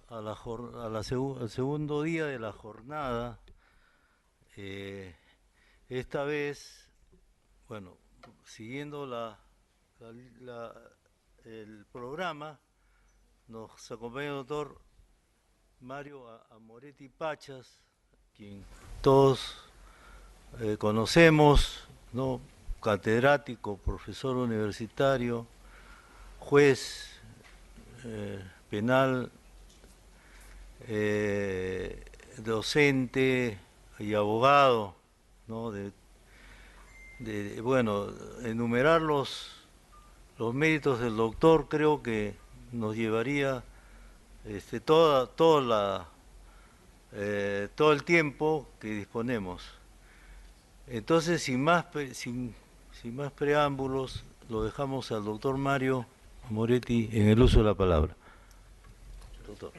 al segundo día de la jornada. Eh, Esta vez, bueno, siguiendo la- la- el programa, nos acompaña el doctor Mario Amoretti Pachas, quien todos conocemos, ¿no? Catedrático, profesor universitario, juez penal, docente y abogado, ¿no? Bueno, enumerar los méritos del doctor creo que nos llevaría todo el tiempo que disponemos. Entonces, sin más preámbulos, lo dejamos al doctor Mario Moretti en el uso de la palabra. Doctor.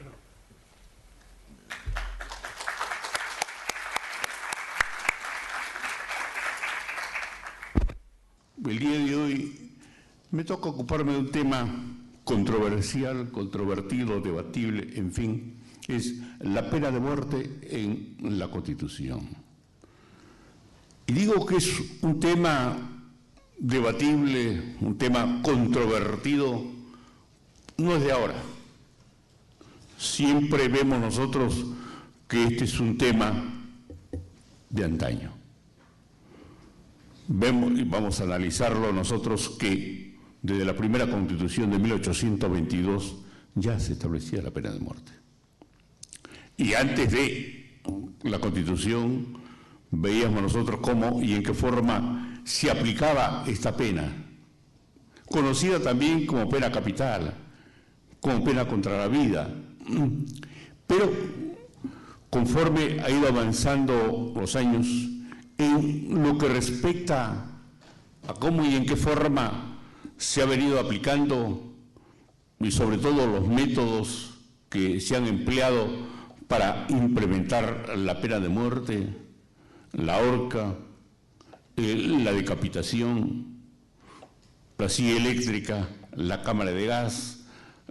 El día de hoy me toca ocuparme de un tema controversial, controvertido, debatible, en fin, es la pena de muerte en la Constitución. Y digo que es un tema debatible, un tema controvertido, no es de ahora. Siempre vemos nosotros que este es un tema de antaño. Vemos y vamos a analizarlo nosotros que desde la primera Constitución de 1822 ya se establecía la pena de muerte. Y antes de la Constitución veíamos nosotros cómo y en qué forma se aplicaba esta pena, conocida también como pena capital, como pena contra la vida. Pero conforme ha ido avanzando los años, en lo que respecta a cómo y en qué forma se ha venido aplicando y sobre todo los métodos que se han empleado para implementar la pena de muerte, la horca, la decapitación, la silla eléctrica, la cámara de gas,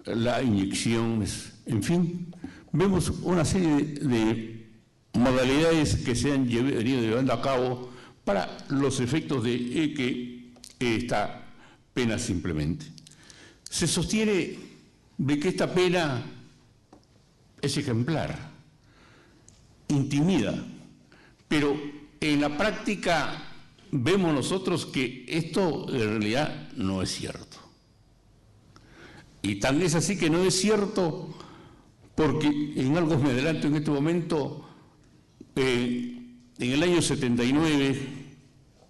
la inyección, en fin, vemos una serie de modalidades que se han venido llevando a cabo para los efectos de que esta pena se implemente. Se sostiene de que esta pena es ejemplar, intimida, pero en la práctica vemos nosotros que esto en realidad no es cierto. Y tan es así que no es cierto porque en algo me adelanto en este momento. En el año 79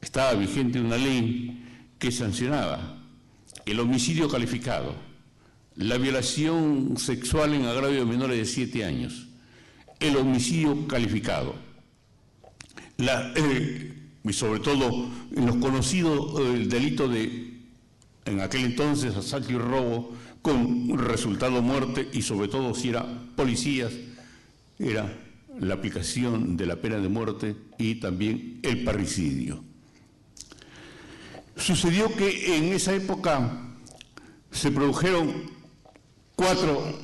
estaba vigente una ley que sancionaba el homicidio calificado, la violación sexual en agravio de menores de 7 años, el homicidio calificado, y sobre todo en los conocidos el delito de, en aquel entonces, asalto y robo con resultado muerte, y sobre todo si eran policías, era la aplicación de la pena de muerte y también el parricidio. Sucedió que en esa época se produjeron 4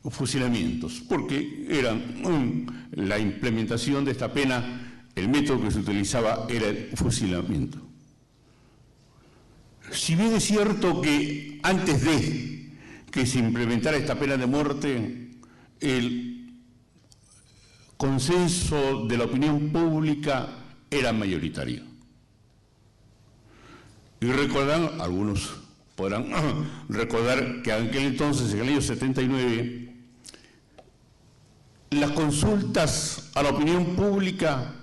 fusilamientos, porque eran la implementación de esta pena, el método que se utilizaba era el fusilamiento. Si bien es cierto que antes de que se implementara esta pena de muerte, el consenso de la opinión pública era mayoritario. Y recordan, algunos podrán recordar que en aquel entonces, en el año 79, las consultas a la opinión pública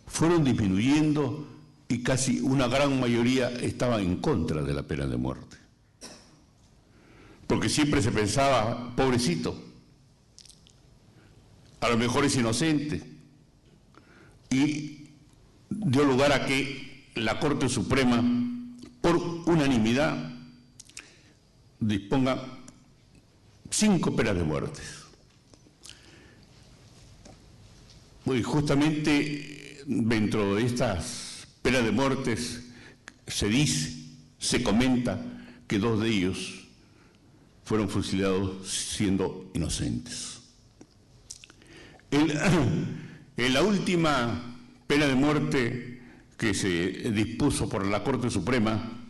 fueron disminuyendo y casi una gran mayoría estaba en contra de la pena de muerte. Porque siempre se pensaba, pobrecito, a lo mejor es inocente, y dio lugar a que la Corte Suprema, por unanimidad, disponga 5 penas de muerte. Y justamente dentro de estas penas de muertes se dice, se comenta que 2 de ellos fueron fusilados siendo inocentes. En la última pena de muerte que se dispuso por la Corte Suprema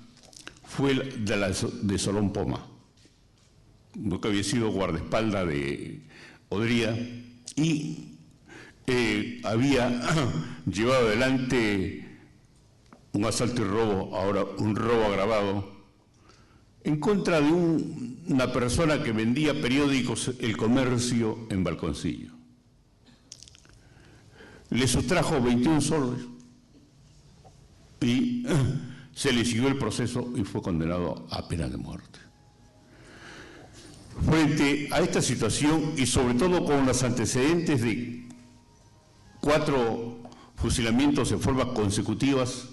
fue de Solón Poma, que había sido guardaespaldas de Odría y había llevado adelante un asalto y robo, ahora un robo agravado, en contra de una persona que vendía periódicos El Comercio en Balconcillo. Le sustrajo 21 soles y se le siguió el proceso y fue condenado a pena de muerte. Frente a esta situación y sobre todo con los antecedentes de 4 fusilamientos en formas consecutivas,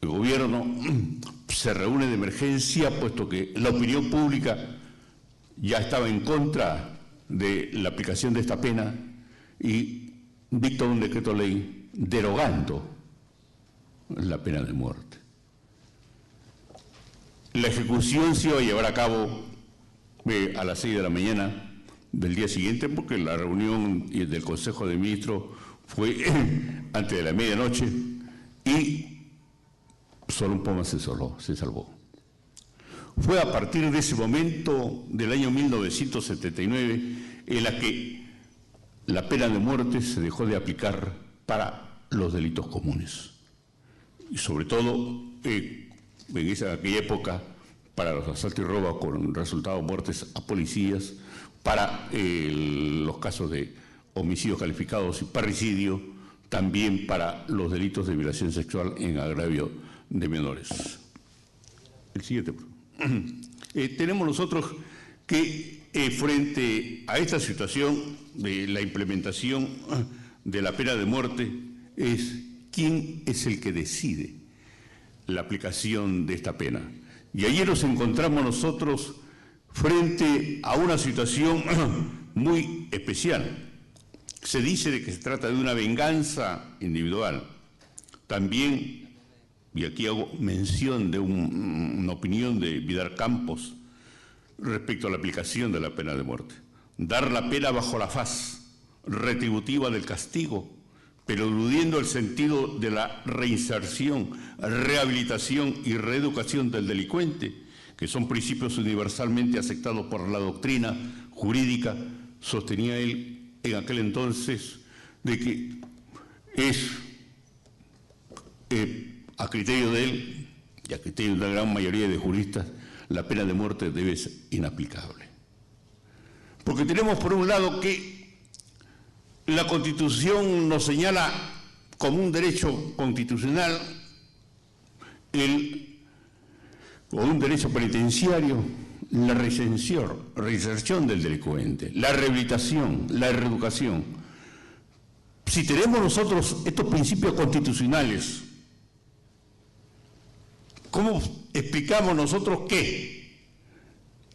el gobierno se reúne de emergencia, puesto que la opinión pública ya estaba en contra de la aplicación de esta pena y dicta un decreto ley derogando la pena de muerte. La ejecución se iba a llevar a cabo a las 6 de la mañana del día siguiente, porque la reunión del Consejo de Ministros fue antes de la medianoche y Solón Poma se salvó. Fue a partir de ese momento del año 1979 en la que la pena de muerte se dejó de aplicar para los delitos comunes. Y sobre todo, en aquella época, para los asaltos y robos con resultado muertes a policías, para los casos de homicidios calificados y parricidio, también para los delitos de violación sexual en agravio de menores. El siguiente. Tenemos nosotros que frente a esta situación de la implementación de la pena de muerte es quién es el que decide la aplicación de esta pena. Y ayer nos encontramos nosotros frente a una situación muy especial. Se dice de que se trata de una venganza individual. También, y aquí hago mención de una opinión de Vidal Campos respecto a la aplicación de la pena de muerte. Dar la pena bajo la faz retributiva del castigo, pero eludiendo el sentido de la reinserción, rehabilitación y reeducación del delincuente, que son principios universalmente aceptados por la doctrina jurídica, sostenía él en aquel entonces, de que es a criterio de él y a criterio de la gran mayoría de juristas, la pena de muerte debe ser inaplicable. Porque tenemos por un lado que la Constitución nos señala como un derecho constitucional o un derecho penitenciario la reinserción del delincuente, la rehabilitación, la reeducación. Si tenemos nosotros estos principios constitucionales, ¿cómo explicamos nosotros que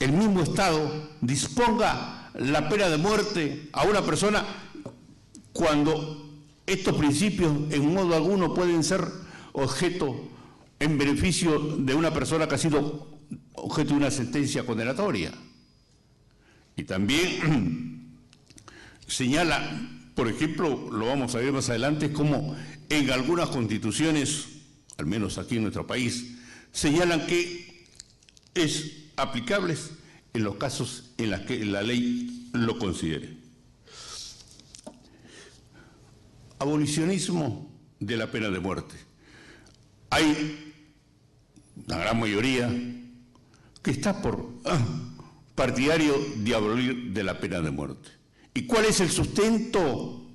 el mismo Estado disponga la pena de muerte a una persona cuando estos principios en modo alguno pueden ser objeto en beneficio de una persona que ha sido objeto de una sentencia condenatoria? Y también señala, por ejemplo, lo vamos a ver más adelante, como en algunas constituciones, al menos aquí en nuestro país, señalan que es aplicable en los casos en los que la ley lo considere. Abolicionismo de la pena de muerte. Hay una gran mayoría que está partidario de abolir de la pena de muerte. ¿Y cuál es el sustento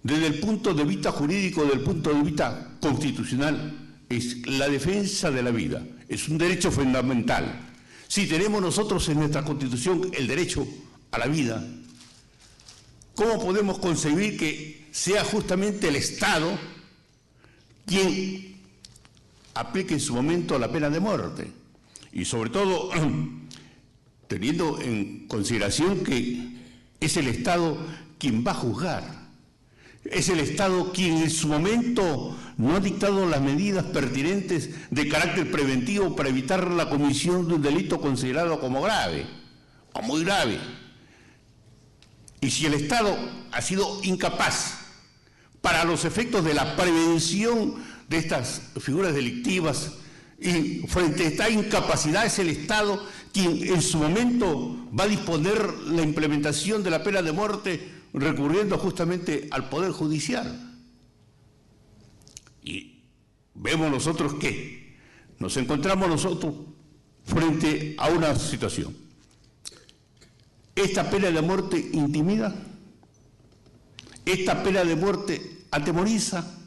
desde el punto de vista jurídico, desde el punto de vista constitucional? Es la defensa de la vida, es un derecho fundamental. Si tenemos nosotros en nuestra Constitución el derecho a la vida, ¿cómo podemos concebir que sea justamente el Estado quien aplique en su momento la pena de muerte? Y sobre todo, teniendo en consideración que es el Estado quien va a juzgar, Es el Estado quien en su momento no ha dictado las medidas pertinentes de carácter preventivo para evitar la comisión de un delito considerado como grave o muy grave. Y si el Estado ha sido incapaz para los efectos de la prevención de estas figuras delictivas, y frente a esta incapacidad es el Estado quien en su momento va a disponer la implementación de la pena de muerte recurriendo justamente al Poder Judicial. Y vemos nosotros que nos encontramos nosotros frente a una situación. Esta pena de muerte intimida, esta pena de muerte atemoriza,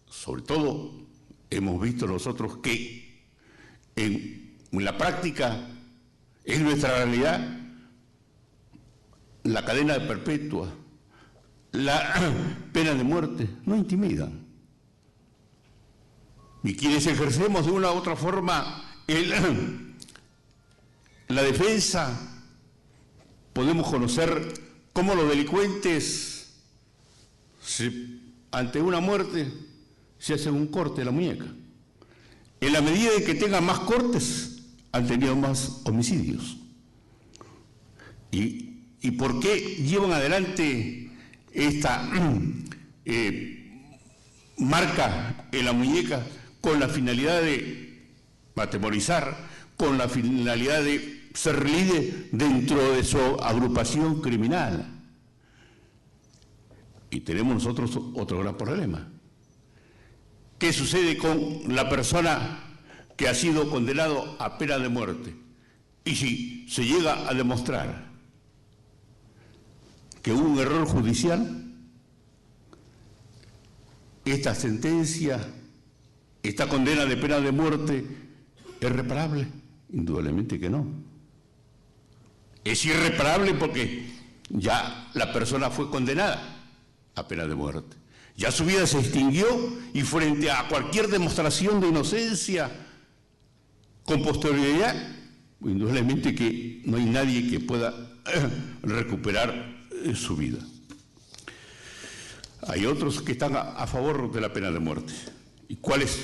sobre todo hemos visto nosotros que en la práctica, en nuestra realidad, la cadena perpetua, la pena de muerte, no intimidan. Y quienes ejercemos de una u otra forma la defensa, podemos conocer cómo los delincuentes, ante una muerte, se hacen un corte de la muñeca. En la medida en que tengan más cortes, han tenido más homicidios. ¿Y por qué llevan adelante esta marca en la muñeca con la finalidad de atemorizar, con la finalidad de ser líder dentro de su agrupación criminal? Y tenemos nosotros otro gran problema. ¿Qué sucede con la persona que ha sido condenado a pena de muerte? Y si se llega a demostrar que hubo un error judicial, esta sentencia, esta condena de pena de muerte, ¿es reparable? Indudablemente que no. Es irreparable porque ya la persona fue condenada a pena de muerte. Ya su vida se extinguió y frente a cualquier demostración de inocencia con posterioridad, indudablemente que no hay nadie que pueda recuperar su vida. Hay otros que están a favor de la pena de muerte. ¿Y cuál es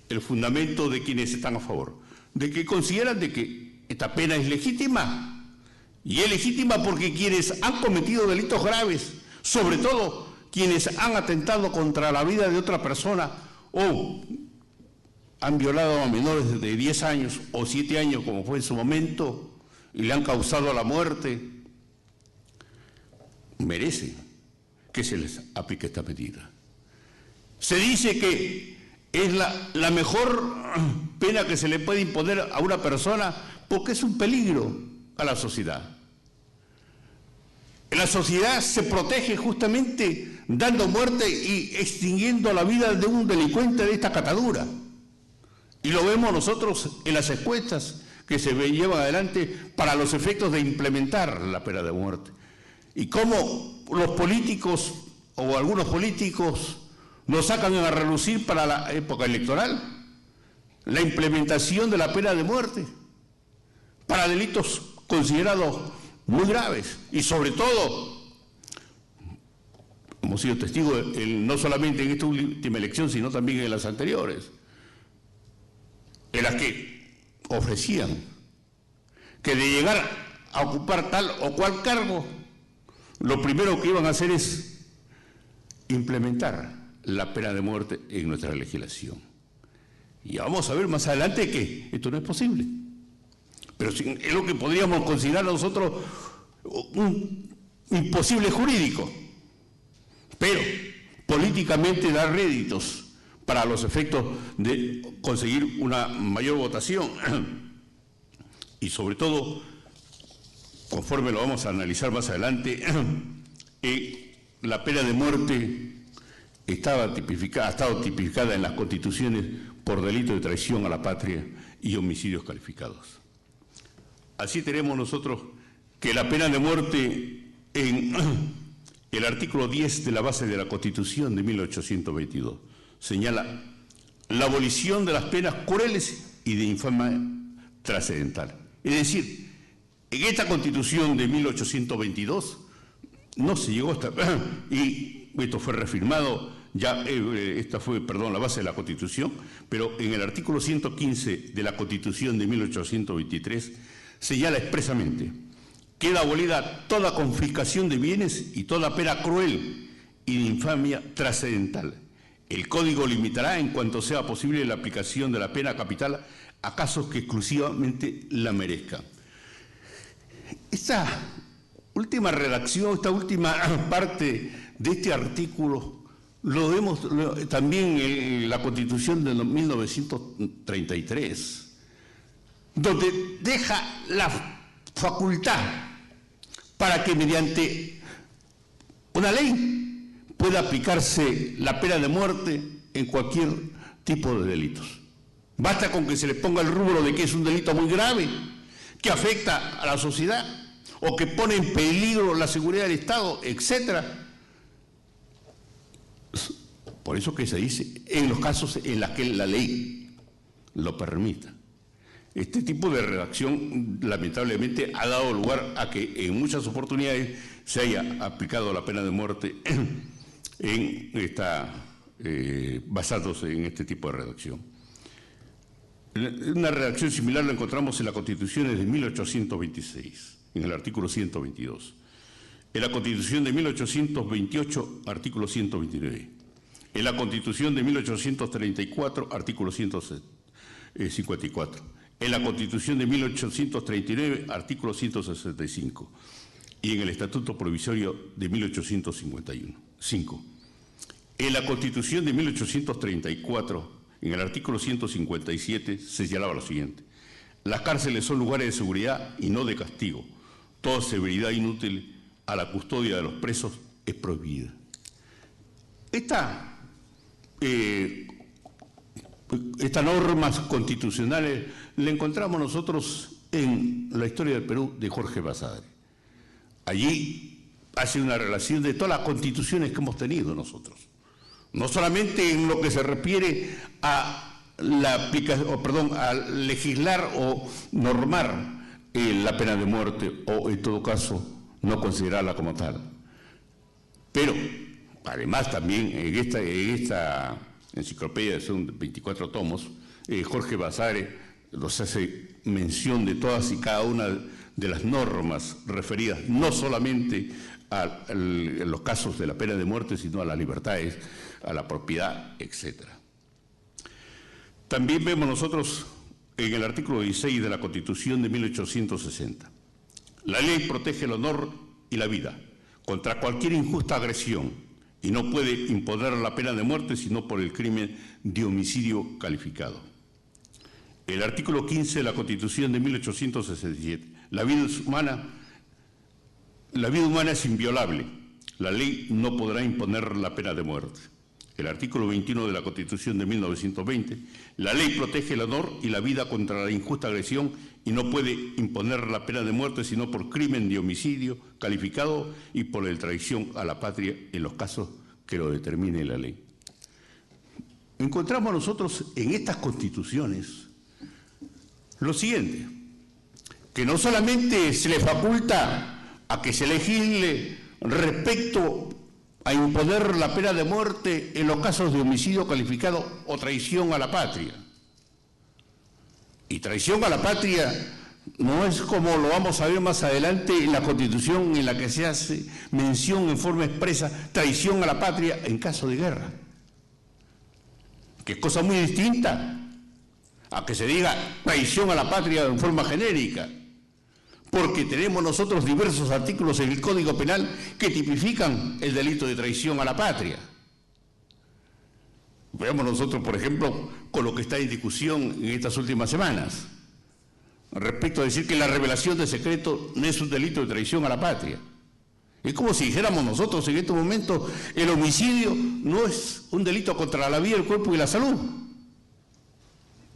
el fundamento de quienes están a favor? De que consideran de que esta pena es legítima. Y es legítima porque quienes han cometido delitos graves, sobre todo quienes han atentado contra la vida de otra persona o han violado a menores de 10 años o 7 años, como fue en su momento, y le han causado la muerte, merecen que se les aplique esta medida. Se dice que es la mejor pena que se le puede imponer a una persona porque es un peligro a la sociedad. La sociedad se protege justamente dando muerte y extinguiendo la vida de un delincuente de esta catadura. Y lo vemos nosotros en las encuestas que se llevan adelante para los efectos de implementar la pena de muerte. Y cómo los políticos o algunos políticos nos sacan a relucir para la época electoral la implementación de la pena de muerte para delitos considerados muy graves y sobre todo hemos sido testigos no solamente en esta última elección sino también en las anteriores, en las que ofrecían que de llegar a ocupar tal o cual cargo lo primero que iban a hacer es implementar la pena de muerte en nuestra legislación. Y vamos a ver más adelante que esto no es posible. Pero es lo que podríamos considerar nosotros un imposible jurídico. Pero políticamente da réditos para los efectos de conseguir una mayor votación. Y sobre todo, conforme lo vamos a analizar más adelante, la pena de muerte ha estado tipificada en las constituciones por delito de traición a la patria y homicidios calificados. Así tenemos nosotros que la pena de muerte en el artículo 10 de la base de la Constitución de 1822 señala la abolición de las penas crueles y de infamia trascendental. Es decir, en esta Constitución de 1822 no se llegó hasta... y esto fue reafirmado, ya esta fue, perdón, la base de la Constitución, pero en el artículo 115 de la Constitución de 1823 señala expresamente: queda abolida toda confiscación de bienes y toda pena cruel y de infamia trascendental. El Código limitará, en cuanto sea posible, la aplicación de la pena capital a casos que exclusivamente la merezcan. Esta última redacción, esta última parte de este artículo, lo vemos también en la Constitución de 1933, donde deja la facultad para que mediante una ley pueda aplicarse la pena de muerte en cualquier tipo de delitos. Basta con que se le ponga el rubro de que es un delito muy grave, que afecta a la sociedad o que pone en peligro la seguridad del Estado, etcétera. Por eso que se dice, en los casos en los que la ley lo permita. Este tipo de redacción, lamentablemente, ha dado lugar a que en muchas oportunidades se haya aplicado la pena de muerte basándose en este tipo de redacción. Una redacción similar la encontramos en las Constituciones de 1826, en el artículo 122. En la Constitución de 1828, artículo 129. En la Constitución de 1834, artículo 154. En la Constitución de 1839, artículo 165. Y en el Estatuto Provisorio de 1851. 5. En la Constitución de 1834, en el artículo 157, se señalaba lo siguiente: las cárceles son lugares de seguridad y no de castigo. Toda severidad inútil a la custodia de los presos es prohibida. Estas normas constitucionales la encontramos nosotros en la historia del Perú de Jorge Basadre. Allí hace una relación de todas las constituciones que hemos tenido nosotros. No solamente en lo que se refiere a a legislar o normar la pena de muerte, o en todo caso no considerarla como tal. Pero además también en esta enciclopedia, son 24 tomos, Jorge Basadre nos hace mención de todas y cada una de las normas referidas no solamente a los casos de la pena de muerte, sino a las libertades, a la propiedad, etc. También vemos nosotros en el artículo 16 de la Constitución de 1860. La ley protege el honor y la vida contra cualquier injusta agresión y no puede imponer la pena de muerte sino por el crimen de homicidio calificado. El artículo 15 de la Constitución de 1867. La vida humana es inviolable. La ley no podrá imponer la pena de muerte. El artículo 21 de la Constitución de 1920. La ley protege el honor y la vida contra la injusta agresión y no puede imponer la pena de muerte sino por crimen de homicidio calificado y por la traición a la patria en los casos que lo determine la ley. Encontramos nosotros en estas constituciones lo siguiente: que no solamente se le faculta a que se legisle respecto a imponer la pena de muerte en los casos de homicidio calificado o traición a la patria. Y traición a la patria no es como lo vamos a ver más adelante en la Constitución, en la que se hace mención en forma expresa traición a la patria en caso de guerra, que es cosa muy distinta a que se diga traición a la patria en forma genérica, porque tenemos nosotros diversos artículos en el Código Penal que tipifican el delito de traición a la patria. Veamos nosotros, por ejemplo, con lo que está en discusión en estas últimas semanas, respecto a decir que la revelación de secreto no es un delito de traición a la patria. Es como si dijéramos nosotros en este momento el homicidio no es un delito contra la vida, el cuerpo y la salud.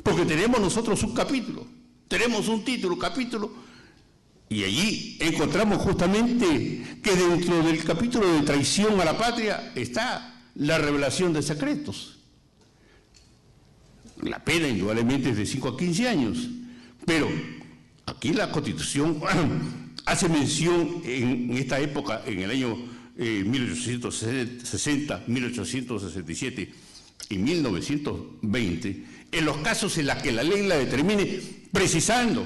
Porque tenemos nosotros un capítulo, tenemos un título, capítulo, y allí encontramos justamente que dentro del capítulo de traición a la patria está la revelación de secretos. La pena indudablemente es de 5 a 15 años, pero aquí la Constitución hace mención en esta época, en el año 1860, 1867 y 1920, en los casos en los que la ley la determine, precisando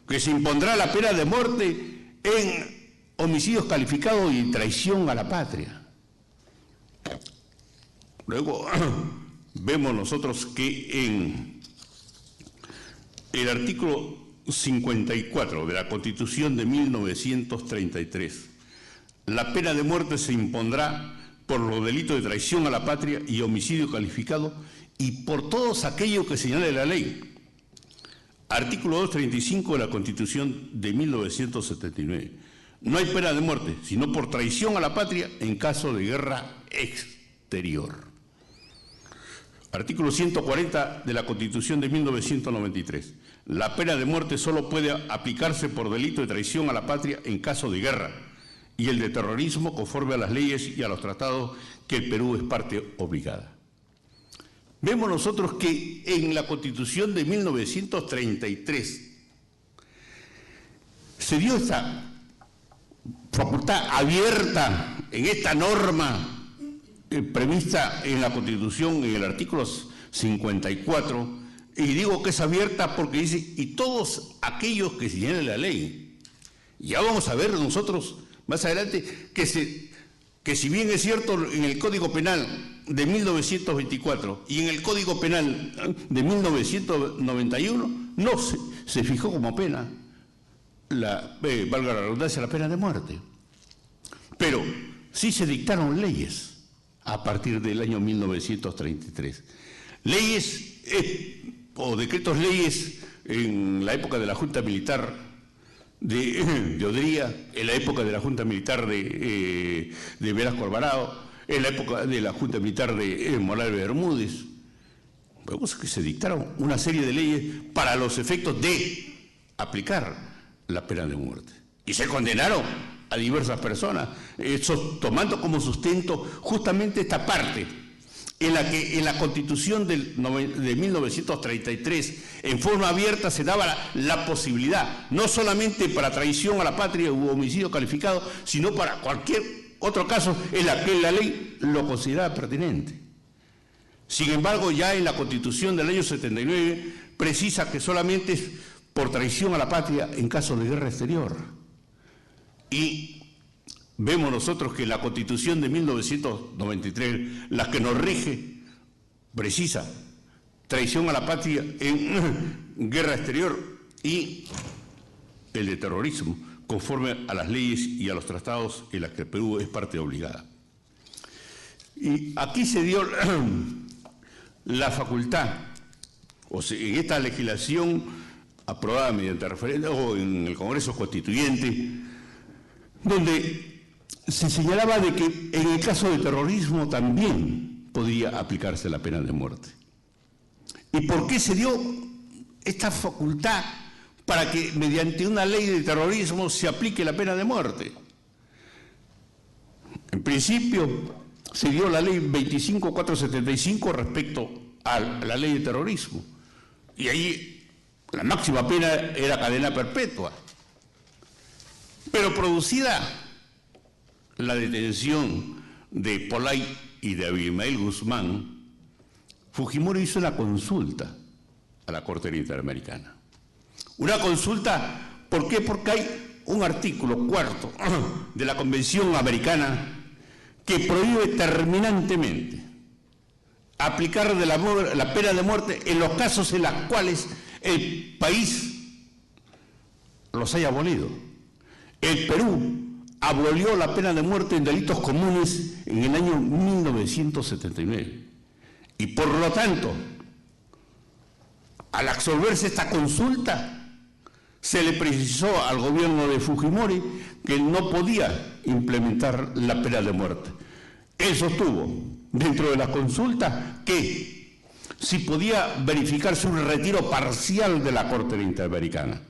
que se impondrá la pena de muerte en homicidios calificados y traición a la patria. Luego vemos nosotros que en el artículo 54 de la Constitución de 1933, la pena de muerte se impondrá por los delitos de traición a la patria y homicidio calificado y por todos aquellos que señale la ley. Artículo 235 de la Constitución de 1979. No hay pena de muerte, sino por traición a la patria en caso de guerra exterior. Artículo 140 de la Constitución de 1993. La pena de muerte solo puede aplicarse por delito de traición a la patria en caso de guerra y el de terrorismo conforme a las leyes y a los tratados que el Perú es parte obligada. Vemos nosotros que en la Constitución de 1933 se dio esta facultad abierta en esta norma prevista en la Constitución en el artículo 54, y digo que es abierta porque dice, y todos aquellos que señalen la ley. Ya vamos a ver nosotros más adelante que si bien es cierto en el Código Penal de 1924 y en el Código Penal de 1991 no se fijó como pena, valga la redundancia, la pena de muerte. Pero sí se dictaron leyes a partir del año 1933. Leyes o decretos leyes en la época de la Junta Militar de Odría, en la época de la Junta Militar de Velasco Alvarado, en la época de la Junta Militar de Morales Bermúdez. Vemos que se dictaron una serie de leyes para los efectos de aplicar la pena de muerte. Y se condenaron a diversas personas, tomando como sustento justamente esta parte en la que en la Constitución de 1933 en forma abierta se daba la posibilidad, no solamente para traición a la patria u homicidio calificado, sino para cualquier otro caso en la que la ley lo consideraba pertinente. Sin embargo, ya en la Constitución del año 79 precisa que solamente es por traición a la patria en caso de guerra exterior. Y vemos nosotros que la Constitución de 1993, la que nos rige, precisa traición a la patria en guerra exterior y el de terrorismo, conforme a las leyes y a los tratados en las que el Perú es parte obligada. Y aquí se dio la facultad, o sea, en esta legislación aprobada mediante referéndum o en el Congreso Constituyente, donde se señalaba de que en el caso de terrorismo también podía aplicarse la pena de muerte. ¿Y por qué se dio esta facultad para que mediante una ley de terrorismo se aplique la pena de muerte? En principio se dio la ley 25.475 respecto a la ley de terrorismo, y ahí la máxima pena era cadena perpetua. Pero producida la detención de Polay y de Abimael Guzmán, Fujimori hizo una consulta a la Corte Interamericana. Una consulta, ¿por qué? Porque hay un artículo 4 de la Convención Americana que prohíbe terminantemente aplicar la pena de muerte en los casos en los cuales el país los haya abolido. El Perú abolió la pena de muerte en delitos comunes en el año 1979. Y por lo tanto, al absolverse esta consulta, se le precisó al gobierno de Fujimori que no podía implementar la pena de muerte. Él sostuvo, dentro de la consulta, que si podía verificarse un retiro parcial de la Corte Interamericana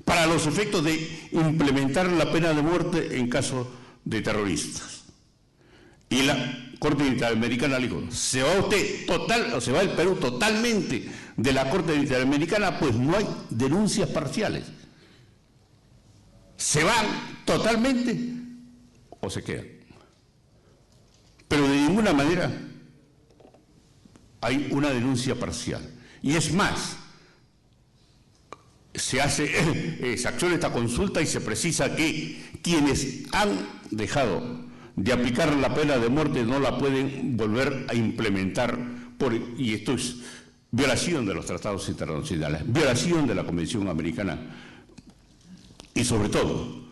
para los efectos de implementar la pena de muerte en caso de terroristas. Y la Corte Interamericana le dijo, se va usted se va el Perú totalmente de la Corte Interamericana, pues no hay denuncias parciales. ¿Se van totalmente o se quedan? Pero de ninguna manera hay una denuncia parcial. Y es más, se acciona esta consulta y se precisa que quienes han dejado de aplicar la pena de muerte no la pueden volver a implementar, y esto es violación de los tratados internacionales, violación de la Convención Americana, y sobre todo,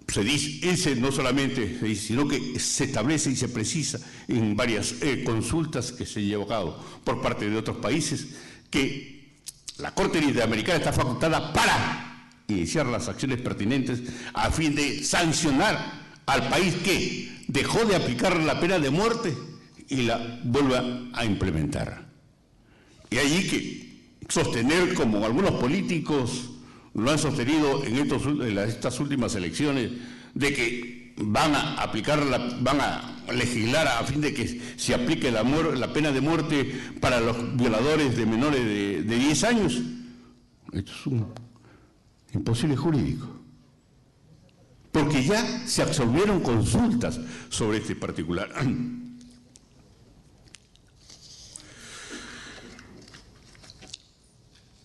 se dice, no solamente se dice, sino que se establece y se precisa en varias consultas que se llevan a cabo por parte de otros países que la Corte Interamericana está facultada para iniciar las acciones pertinentes a fin de sancionar al país que dejó de aplicar la pena de muerte y la vuelva a implementar. Y allí que sostener, como algunos políticos lo han sostenido en estas últimas elecciones, de que van a legislar a fin de que se aplique la pena de muerte para los violadores de menores de 10 años. Esto es un imposible jurídico. Porque ya se absolvieron consultas sobre este particular.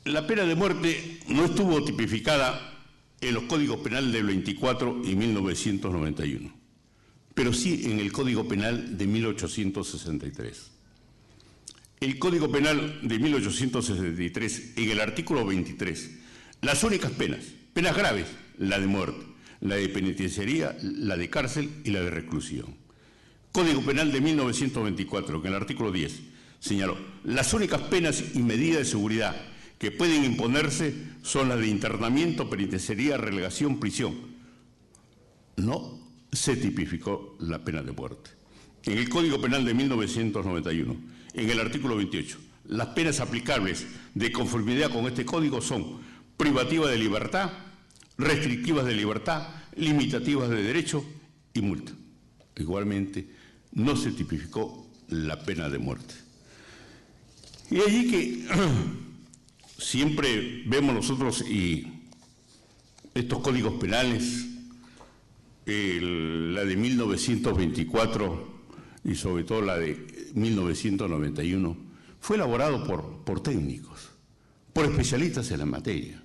La pena de muerte no estuvo tipificada en los códigos penales del 24 y 1991, pero sí en el Código Penal de 1863. El Código Penal de 1863, en el artículo 23, las únicas penas graves, la de muerte, la de penitenciaría, la de cárcel y la de reclusión. Código Penal de 1924, que en el artículo 10 señaló, las únicas penas y medidas de seguridad que pueden imponerse son las de internamiento, penitenciaría, relegación, prisión. No se tipificó la pena de muerte. En el Código Penal de 1991, en el artículo 28, las penas aplicables de conformidad con este código son privativas de libertad, restrictivas de libertad, limitativas de derecho y multa. Igualmente, no se tipificó la pena de muerte. Y allí que siempre vemos nosotros y estos códigos penales, la de 1924 y sobre todo la de 1991, fue elaborado por técnicos, por especialistas en la materia,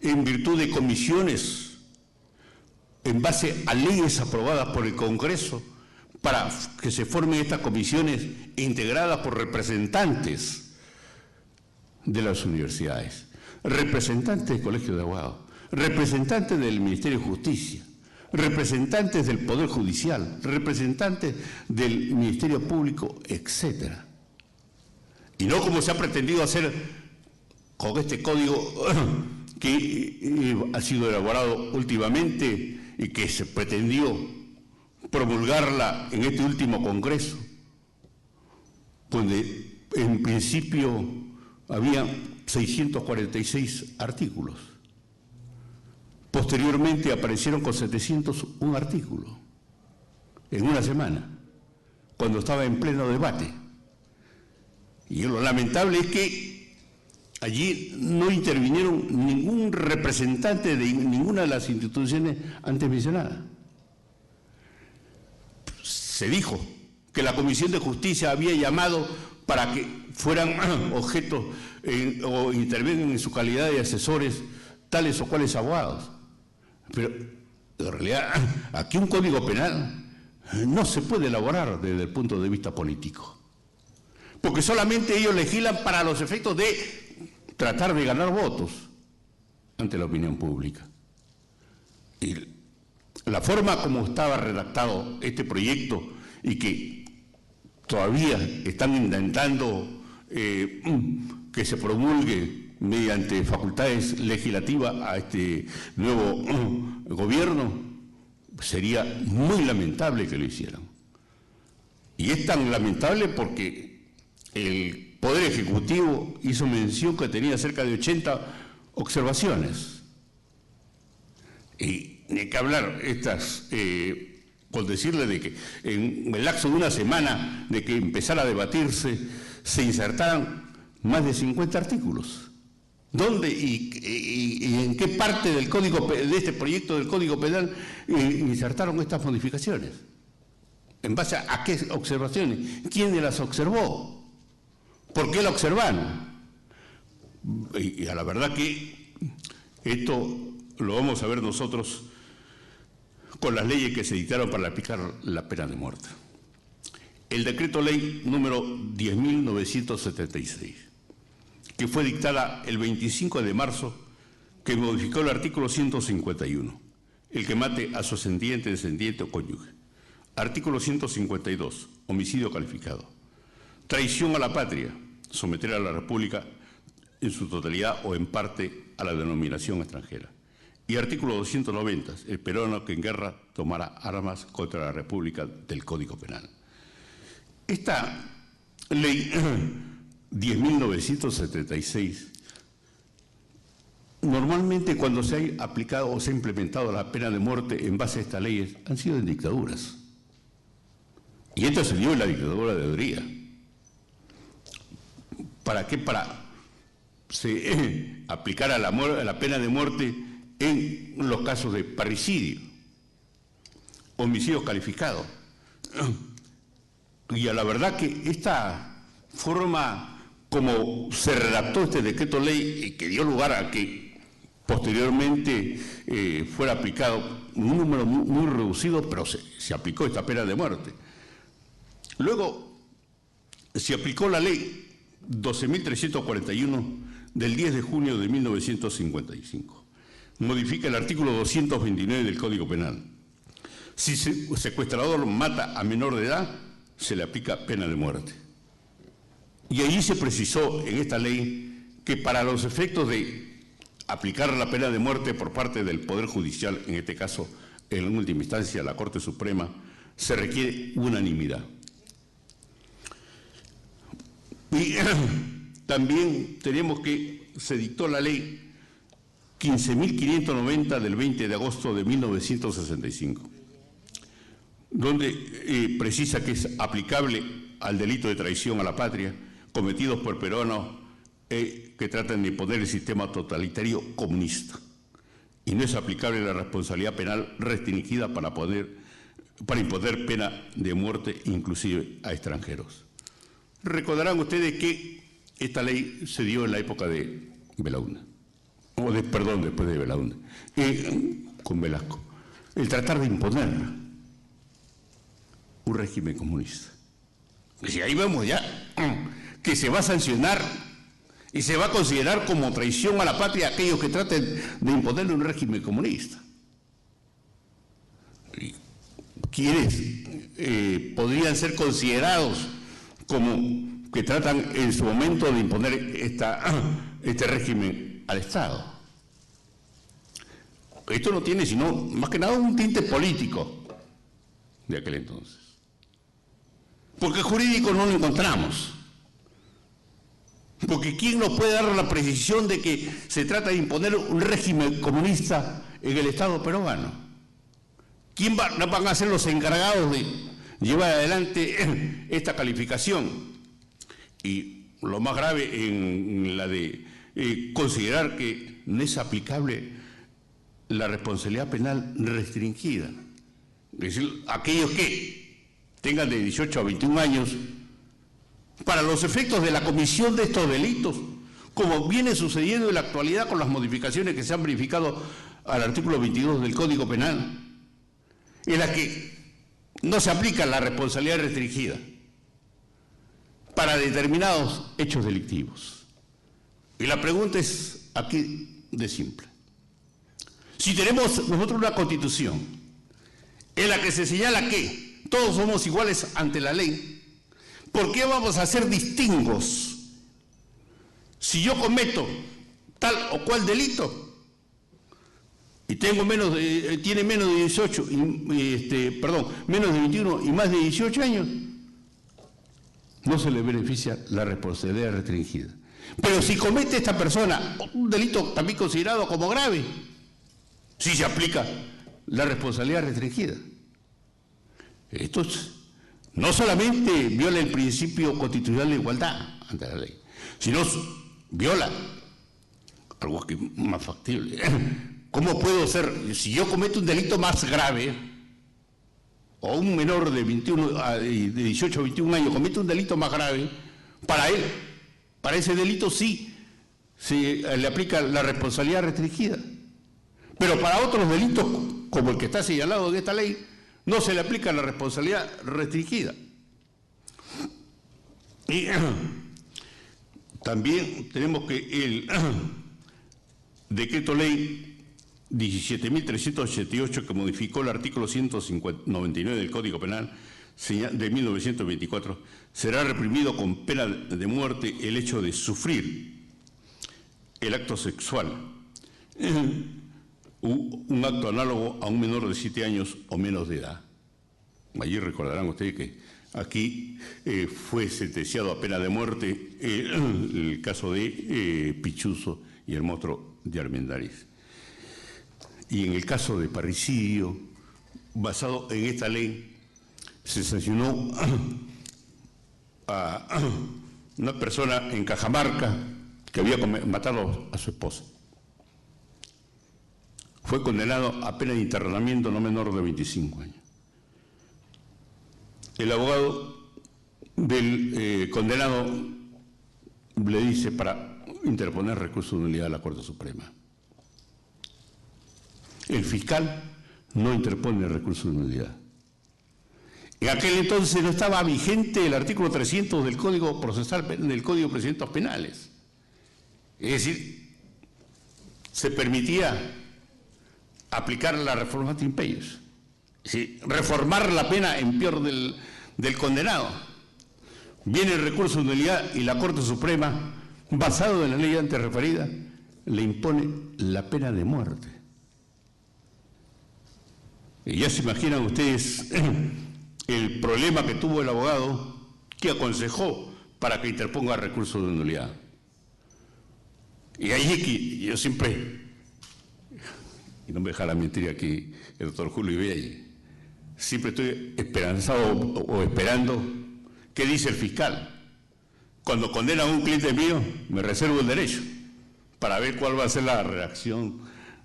en virtud de comisiones, en base a leyes aprobadas por el Congreso, para que se formen estas comisiones integradas por representantes de las universidades, representantes del Colegio de Abogados, representantes del Ministerio de Justicia, representantes del Poder Judicial, representantes del Ministerio Público, etc. Y no como se ha pretendido hacer con este código que ha sido elaborado últimamente y que se pretendió promulgarla en este último Congreso, donde en principio había 646 artículos. Posteriormente aparecieron con 701 artículos en una semana, cuando estaba en pleno debate. Y lo lamentable es que allí no intervinieron ningún representante de ninguna de las instituciones antes mencionadas. Se dijo que la Comisión de Justicia había llamado para que fueran objetos o intervengan en su calidad de asesores tales o cuales abogados. Pero en realidad aquí un código penal no se puede elaborar desde el punto de vista político, porque solamente ellos legislan para los efectos de tratar de ganar votos ante la opinión pública. Y la forma como estaba redactado este proyecto y que todavía están intentando que se promulgue mediante facultades legislativas a este nuevo gobierno, sería muy lamentable que lo hicieran. Y es tan lamentable porque el Poder Ejecutivo hizo mención que tenía cerca de 80 observaciones. Y ni hay que hablar por decirle de que en el lapso de una semana de que empezara a debatirse, se insertaran más de 50 artículos. ¿Dónde y en qué parte del de este proyecto del Código Penal insertaron estas modificaciones? ¿En base a qué observaciones? ¿Quién las observó? ¿Por qué la observaron? Y a la verdad que esto lo vamos a ver nosotros con las leyes que se dictaron para aplicar la pena de muerte. El decreto ley número 10.976, que fue dictada el 25 de marzo, que modificó el artículo 151, el que mate a su ascendiente, descendiente o cónyuge. Artículo 152, homicidio calificado. Traición a la patria, someter a la República en su totalidad o en parte a la denominación extranjera. Y artículo 290, el peruano que en guerra tomara armas contra la República del Código Penal. Esta ley 10.976, normalmente cuando se ha aplicado o se ha implementado la pena de muerte en base a estas leyes, han sido en dictaduras. Y esto se dio en la dictadura de Hungría. ¿Para qué? Para se aplicara la pena de muerte en los casos de parricidio, homicidios calificados. Y a la verdad que esta forma como se redactó este decreto ley y que dio lugar a que posteriormente fuera aplicado un número muy reducido, pero se aplicó esta pena de muerte. Luego se aplicó la ley 12.341 del 10 de junio de 1955. Modifica el artículo 229 del Código Penal. Si secuestrador mata a menor de edad, se le aplica pena de muerte. Y allí se precisó en esta ley que para los efectos de aplicar la pena de muerte por parte del Poder Judicial, en este caso, en última instancia, la Corte Suprema, se requiere unanimidad. Y también tenemos que se dictó la ley 15.590 del 20 de agosto de 1965, donde precisa que es aplicable al delito de traición a la patria cometidos por peruanos que tratan de imponer el sistema totalitario comunista. Y no es aplicable la responsabilidad penal restringida para imponer pena de muerte inclusive a extranjeros. Recordarán ustedes que esta ley se dio en la época de Belaúnde, perdón, después de Belaúnde, con Velasco. El tratar de imponer un régimen comunista. Y ahí vemos ya que se va a sancionar y se va a considerar como traición a la patria a aquellos que traten de imponerle un régimen comunista. ¿Quiénes podrían ser considerados como que tratan en su momento de imponer este régimen al Estado? Esto no tiene sino, más que nada, un tinte político de aquel entonces. Porque jurídico no lo encontramos. Porque ¿quién nos puede dar la precisión de que se trata de imponer un régimen comunista en el Estado peruano? ¿Quién van a ser los encargados de llevar adelante esta calificación? Y lo más grave en la de considerar que no es aplicable la responsabilidad penal restringida. Es decir, aquellos que tengan de 18 a 21 años, para los efectos de la comisión de estos delitos, como viene sucediendo en la actualidad con las modificaciones que se han verificado al artículo 22 del Código Penal, en la que no se aplica la responsabilidad restringida para determinados hechos delictivos. Y la pregunta es aquí de simple. Si tenemos nosotros una Constitución en la que se señala que todos somos iguales ante la ley, ¿por qué vamos a hacer distingos? Si yo cometo tal o cual delito y tengo tiene menos de 18, menos de 21 y más de 18 años, no se le beneficia la responsabilidad restringida. Pero si comete esta persona un delito también considerado como grave, sí se aplica la responsabilidad restringida. Esto no solamente viola el principio constitucional de igualdad ante la ley, sino viola algo que es más factible. ¿Cómo puedo ser, si yo cometo un delito más grave, o un menor de 18 a 21 años comete un delito más grave, para él, para ese delito sí se le aplica la responsabilidad restringida. Pero para otros delitos, como el que está señalado de esta ley, no se le aplica la responsabilidad restringida. Y también tenemos que el decreto ley 17.388, que modificó el artículo 199 del Código Penal de 1924, será reprimido con pena de muerte el hecho de sufrir el acto sexual, un acto análogo a un menor de 7 años o menos de edad. Allí recordarán ustedes que aquí fue sentenciado a pena de muerte el caso de Pichuzo y el monstruo de Armendáriz. Y en el caso de parricidio, basado en esta ley, se sancionó a una persona en Cajamarca que había matado a su esposa. Fue condenado a pena de internamiento no menor de 25 años. El abogado del condenado le dice para interponer recurso de nulidad a la Corte Suprema. El fiscal no interpone el recurso de nulidad. En aquel entonces no estaba vigente el artículo 300 del Código Procesal, del Código de Procedimientos Penales. Es decir, se permitía aplicar la reforma Timpeyes, es decir, reformar la pena en peor del condenado. Viene el recurso de nulidad y la Corte Suprema, basado en la ley antes referida, le impone la pena de muerte. Y ya se imaginan ustedes el problema que tuvo el abogado que aconsejó para que interponga recurso de nulidad. Y ahí es que yo siempre, y no me deja la mentira aquí el doctor Julio Ibella, siempre estoy esperanzado o esperando qué dice el fiscal. Cuando condena a un cliente mío, me reservo el derecho para ver cuál va a ser la reacción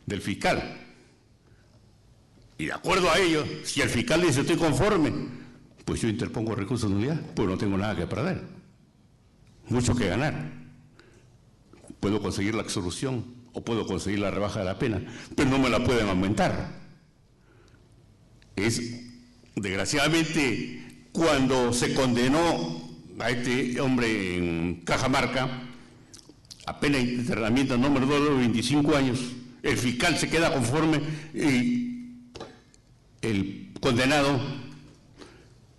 del fiscal. Y de acuerdo a ello, si el fiscal dice estoy conforme, pues yo interpongo recurso de nulidad, pues no tengo nada que perder, mucho que ganar. Puedo conseguir la absolución o puedo conseguir la rebaja de la pena, pero no me la pueden aumentar. Desgraciadamente, cuando se condenó a este hombre en Cajamarca a pena de internamiento número 2 de 25 años, el fiscal se queda conforme y el condenado,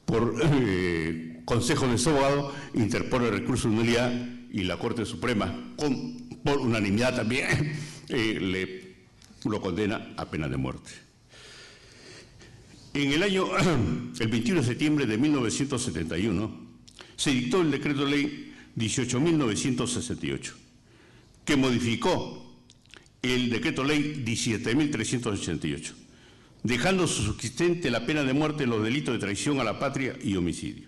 por consejo de su abogado, interpone el recurso de nulidad y la Corte Suprema, por unanimidad también, lo condena a pena de muerte. En el 21 de septiembre de 1971, se dictó el decreto ley 18.968, que modificó el decreto ley 17.388, dejando subsistente la pena de muerte en los delitos de traición a la patria y homicidio,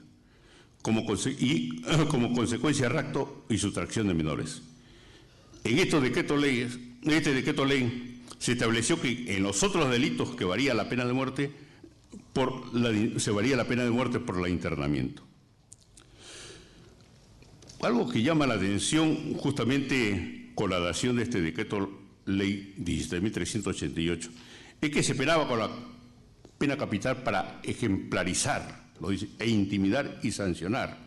como consecuencia de rapto y sustracción de menores. En este decreto ley se estableció que en los otros delitos que varía la pena de muerte, se varía la pena de muerte por el internamiento. Algo que llama la atención justamente con la dación de este decreto ley 17.388 es que se penaba con la pena capital para ejemplarizar, lo dice, e intimidar y sancionar.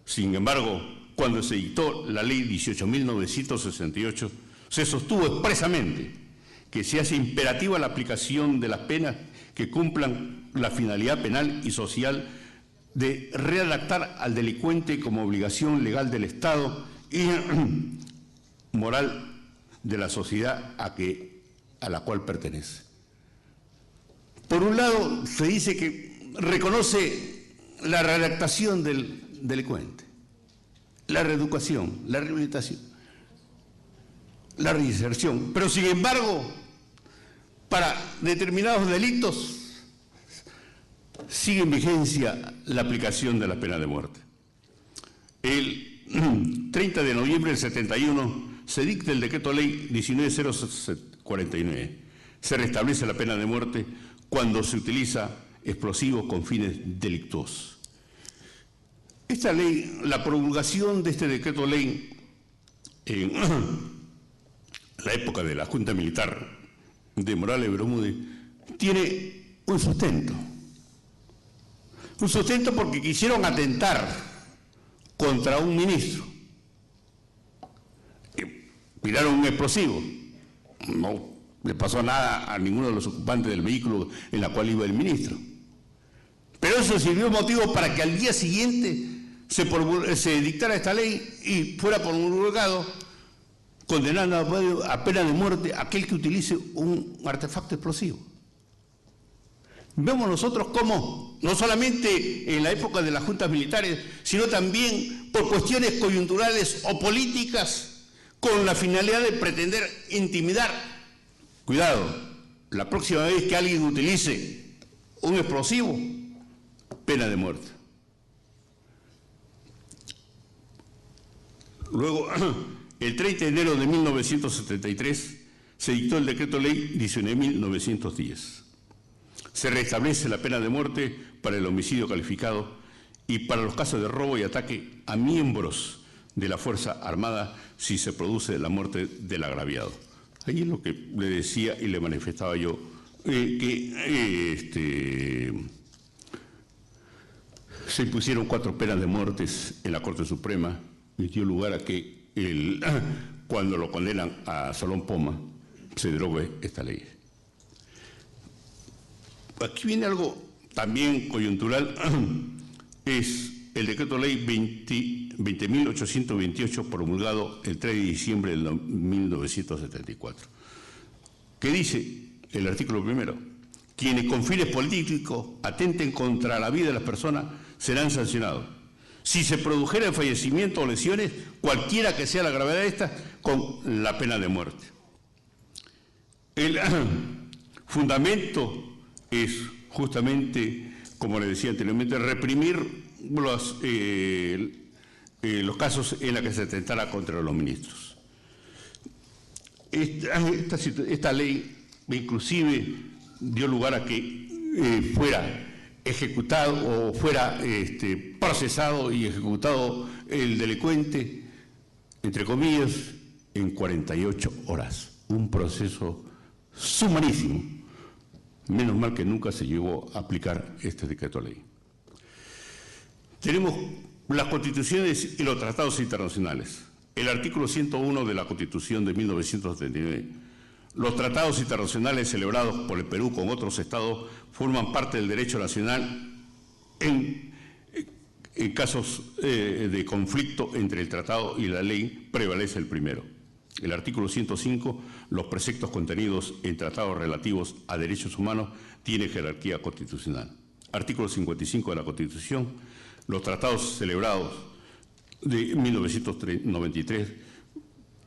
Sin embargo, cuando se dictó la ley 18.968, se sostuvo expresamente que se hace imperativa la aplicación de las penas que cumplan la finalidad penal y social de readaptar al delincuente como obligación legal del Estado y moral de la sociedad a la cual pertenece. Por un lado, se dice que reconoce la readaptación del delincuente, la reeducación, la rehabilitación, la reinserción, pero sin embargo, para determinados delitos sigue en vigencia la aplicación de la pena de muerte. El 30 de noviembre del 71 se dicta el decreto ley 19.049. Se restablece la pena de muerte cuando se utiliza explosivos con fines delictuosos. Esta ley, la promulgación de este decreto ley en la época de la Junta Militar de Morales Bermúdez, tiene un sustento. Un sustento porque quisieron atentar contra un ministro. Tiraron un explosivo. No le pasó nada a ninguno de los ocupantes del vehículo en la cual iba el ministro. Pero eso sirvió motivo para que al día siguiente se dictara esta ley y fuera promulgado, condenando a pena de muerte a aquel que utilice un artefacto explosivo. Vemos nosotros cómo, no solamente en la época de las juntas militares, sino también por cuestiones coyunturales o políticas, con la finalidad de pretender intimidar. Cuidado, la próxima vez que alguien utilice un explosivo, pena de muerte. Luego, el 30 de enero de 1973 se dictó el decreto ley 19.910. Se restablece la pena de muerte para el homicidio calificado y para los casos de robo y ataque a miembros de la Fuerza Armada si se produce la muerte del agraviado. Ahí es lo que le decía y le manifestaba yo, se impusieron 4 penas de muertes en la Corte Suprema y dio lugar a que cuando lo condenan a Salón Poma se derogue esta ley. Aquí viene algo también coyuntural, es el decreto ley 20.828 promulgado el 3 de diciembre de 1974, que dice el artículo primero: quienes con fines políticos atenten contra la vida de las personas serán sancionados. Si se produjera el fallecimiento o lesiones, cualquiera que sea la gravedad de estas, con la pena de muerte. El fundamento es justamente, como le decía anteriormente, reprimir los casos en los que se atentara contra los ministros. Esta ley inclusive dio lugar a que fuera ejecutado o fuera procesado y ejecutado el delincuente, entre comillas, en 48 horas. Un proceso sumarísimo. Menos mal que nunca se llegó a aplicar este decreto ley. Tenemos las constituciones y los tratados internacionales. El artículo 101 de la Constitución de 1979. Los tratados internacionales celebrados por el Perú con otros estados forman parte del derecho nacional en casos de conflicto entre el tratado y la ley, prevalece el primero. El artículo 105, los preceptos contenidos en tratados relativos a derechos humanos, tiene jerarquía constitucional. Artículo 55 de la Constitución, los tratados celebrados de 1993,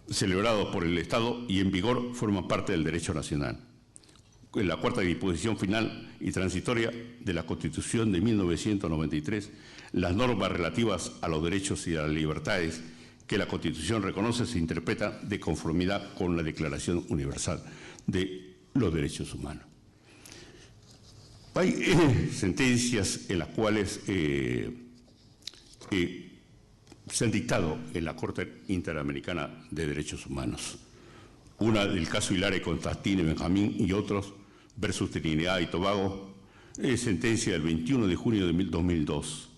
celebrados por el Estado y en vigor, forman parte del derecho nacional. En la cuarta disposición final y transitoria de la Constitución de 1993, las normas relativas a los derechos y a las libertades que la Constitución reconoce se interpreta de conformidad con la Declaración Universal de los Derechos Humanos. Hay sentencias en las cuales se han dictado en la Corte Interamericana de Derechos Humanos. Una del caso Hilaire Constantine Benjamín y otros versus Trinidad y Tobago, sentencia del 21 de junio de 2002,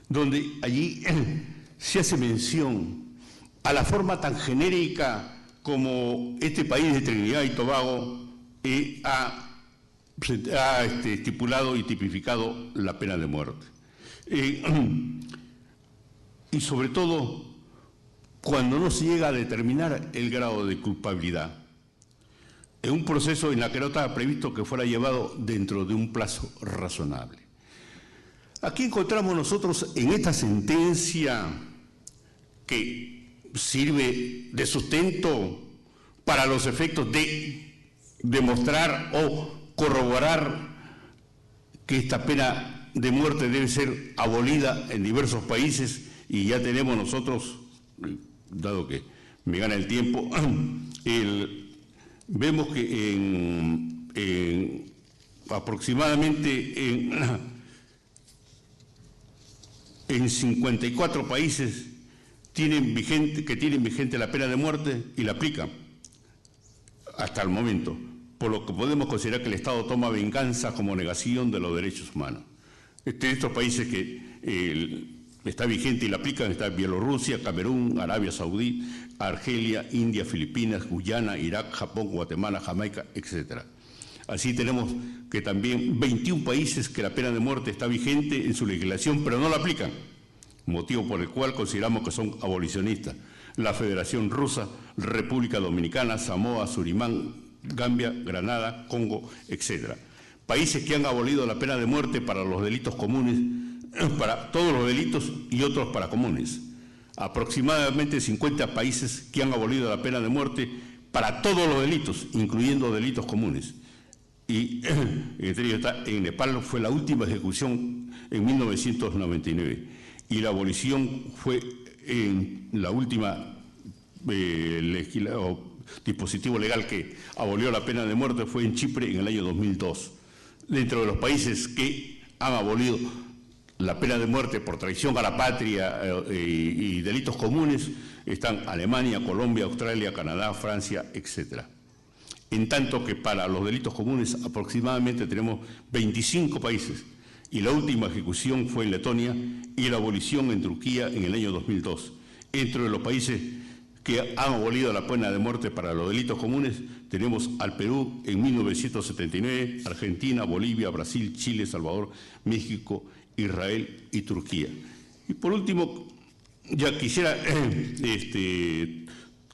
donde allí se hace mención a la forma tan genérica como este país de Trinidad y Tobago ha estipulado y tipificado la pena de muerte. Y sobre todo, cuando no se llega a determinar el grado de culpabilidad, en un proceso en el que no estaba previsto que fuera llevado dentro de un plazo razonable. Aquí encontramos nosotros en esta sentencia que sirve de sustento para los efectos de demostrar o corroborar que esta pena de muerte debe ser abolida en diversos países, y ya tenemos nosotros, dado que me gana el tiempo, vemos que aproximadamente en 54 países tienen vigente la pena de muerte y la aplican hasta el momento, por lo que podemos considerar que el Estado toma venganza como negación de los derechos humanos. De estos países que está vigente y la aplican está Bielorrusia, Camerún, Arabia Saudí, Argelia, India, Filipinas, Guyana, Irak, Japón, Guatemala, Jamaica, etc. Así tenemos que también 21 países que la pena de muerte está vigente en su legislación, pero no la aplican, motivo por el cual consideramos que son abolicionistas. La Federación Rusa, República Dominicana, Samoa, Surinam, Gambia, Granada, Congo, etc. Países que han abolido la pena de muerte para los delitos comunes, para todos los delitos y otros para comunes. Aproximadamente 50 países que han abolido la pena de muerte para todos los delitos, incluyendo delitos comunes. Y entre ellos está, en Nepal fue la última ejecución en 1999 y la abolición fue en la última dispositivo legal que abolió la pena de muerte fue en Chipre en el año 2002. Dentro de los países que han abolido la pena de muerte por traición a la patria y delitos comunes están Alemania, Colombia, Australia, Canadá, Francia, etc. En tanto que para los delitos comunes aproximadamente tenemos 25 países y la última ejecución fue en Letonia y la abolición en Turquía en el año 2002. Entre los países que han abolido la pena de muerte para los delitos comunes tenemos al Perú en 1979, Argentina, Bolivia, Brasil, Chile, Salvador, México, Israel y Turquía. Y por último, ya quisiera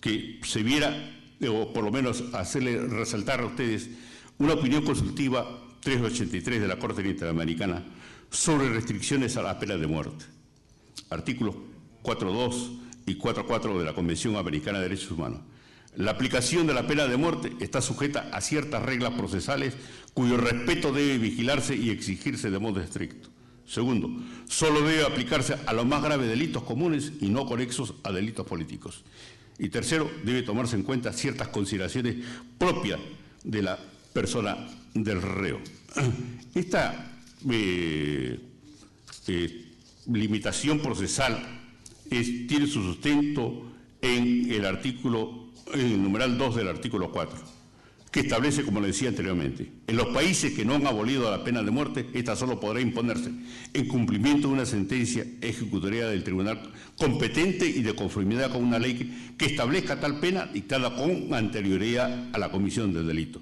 que se viera, o por lo menos hacerle resaltar a ustedes, una opinión consultiva 383 de la Corte Interamericana sobre restricciones a la pena de muerte. Artículos 4.2 y 4.4 de la Convención Americana de Derechos Humanos. La aplicación de la pena de muerte está sujeta a ciertas reglas procesales cuyo respeto debe vigilarse y exigirse de modo estricto. Segundo, solo debe aplicarse a los más graves delitos comunes y no conexos a delitos políticos. Y tercero, debe tomarse en cuenta ciertas consideraciones propias de la persona del reo. Esta limitación procesal tiene su sustento en el numeral 2 del artículo 4, que establece, como le decía anteriormente, en los países que no han abolido la pena de muerte, esta solo podrá imponerse en cumplimiento de una sentencia ejecutoria del tribunal competente y de conformidad con una ley que establezca tal pena dictada con anterioridad a la comisión del delito.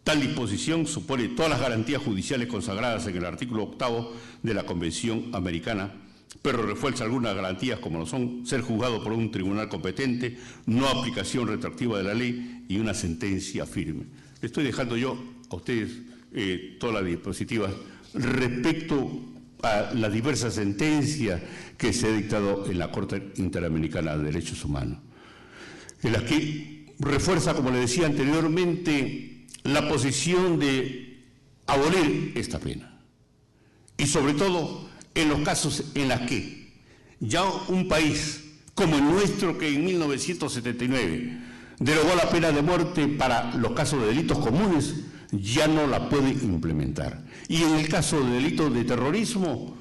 Tal disposición supone todas las garantías judiciales consagradas en el artículo 8 de la Convención Americana, pero refuerza algunas garantías como lo son ser juzgado por un tribunal competente, no aplicación retroactiva de la ley y una sentencia firme. Estoy dejando yo a ustedes todas las diapositivas respecto a las diversas sentencias que se ha dictado en la Corte Interamericana de Derechos Humanos, en las que refuerza, como le decía anteriormente, la posición de abolir esta pena. Y sobre todo en los casos en los que ya un país como el nuestro, que en 1979 derogó la pena de muerte para los casos de delitos comunes, ya no la puede implementar. Y en el caso de delitos de terrorismo,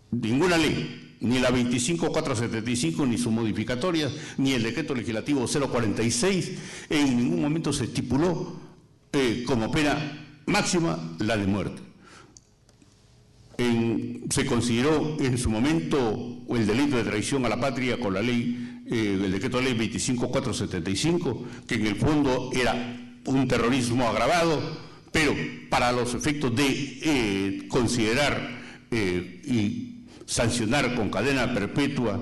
ninguna ley, ni la 25475, ni sus modificatorias, ni el decreto legislativo 046, en ningún momento se estipuló como pena máxima la de muerte. Se consideró en su momento el delito de traición a la patria con la ley, el decreto de ley 25475, que en el fondo era un terrorismo agravado, pero para los efectos de considerar y sancionar con cadena perpetua,